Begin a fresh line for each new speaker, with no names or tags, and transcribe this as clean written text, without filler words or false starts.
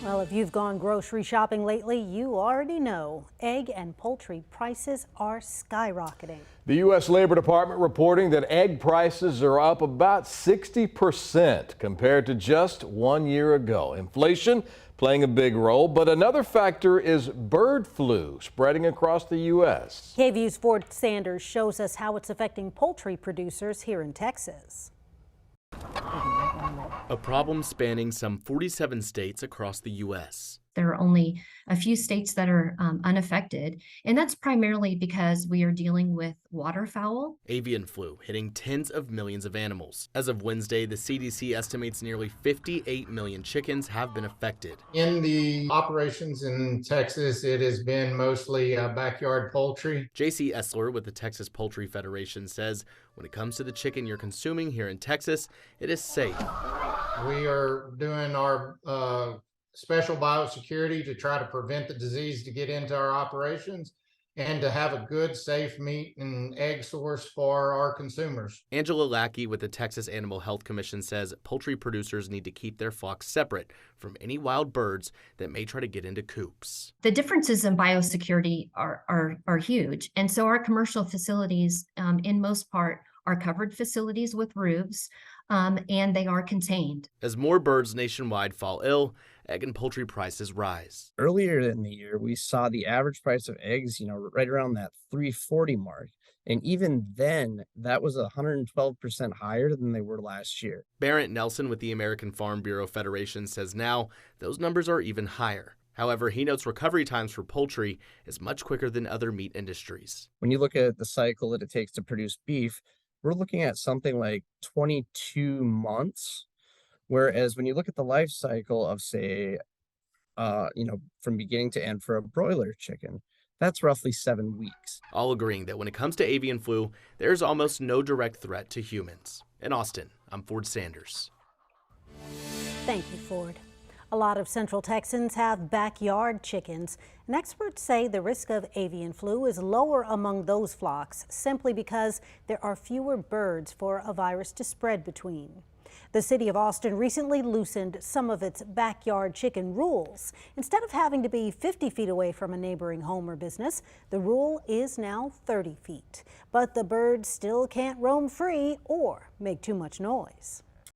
Well, if you've gone grocery shopping lately, you already know egg and poultry prices are skyrocketing.
The U.S. Labor Department reporting that egg prices are up about 60% compared to just 1 year ago. Inflation playing a big role, but another factor is bird flu spreading across the U.S.
KVUE's Ford Sanders shows us how it's affecting poultry producers here in Texas.
A problem spanning some 47 states across the U.S.
There are only a few states that are unaffected, and that's primarily because we are dealing with waterfowl.
Avian flu hitting tens of millions of animals. As of Wednesday, the CDC estimates nearly 58 million chickens have been affected.
In the operations in Texas, it has been mostly backyard poultry.
J.C. Essler with the Texas Poultry Federation says when it comes to the chicken you're consuming here in Texas, it is safe.
We are doing our special biosecurity to try to prevent the disease to get into our operations and to have a good, safe meat and egg source for our consumers.
Angela Lackey with the Texas Animal Health Commission says poultry producers need to keep their flocks separate from any wild birds that may try to get into coops.
The differences in biosecurity are huge, and so our commercial facilities, in most part, are covered facilities with roofs, and they are contained.
As more birds nationwide fall ill, egg and poultry prices rise.
Earlier in the year, we saw the average price of eggs, right around that $3.40 mark. And even then, that was 112% higher than they were last year.
Barrett Nelson with the American Farm Bureau Federation says now those numbers are even higher. However, he notes recovery times for poultry is much quicker than other meat industries.
When you look at the cycle that it takes to produce beef, we're looking at something like 22 months. Whereas when you look at the life cycle of, say, from beginning to end for a broiler chicken, that's roughly 7 weeks.
All agreeing that when it comes to avian flu, there's almost no direct threat to humans. In Austin, I'm Ford Sanders.
Thank you, Ford. A lot of Central Texans have backyard chickens, and experts say the risk of avian flu is lower among those flocks simply because there are fewer birds for a virus to spread between. The city of Austin recently loosened some of its backyard chicken rules. Instead of having to be 50 feet away from a neighboring home or business, the rule is now 30 feet. But the birds still can't roam free or make too much noise.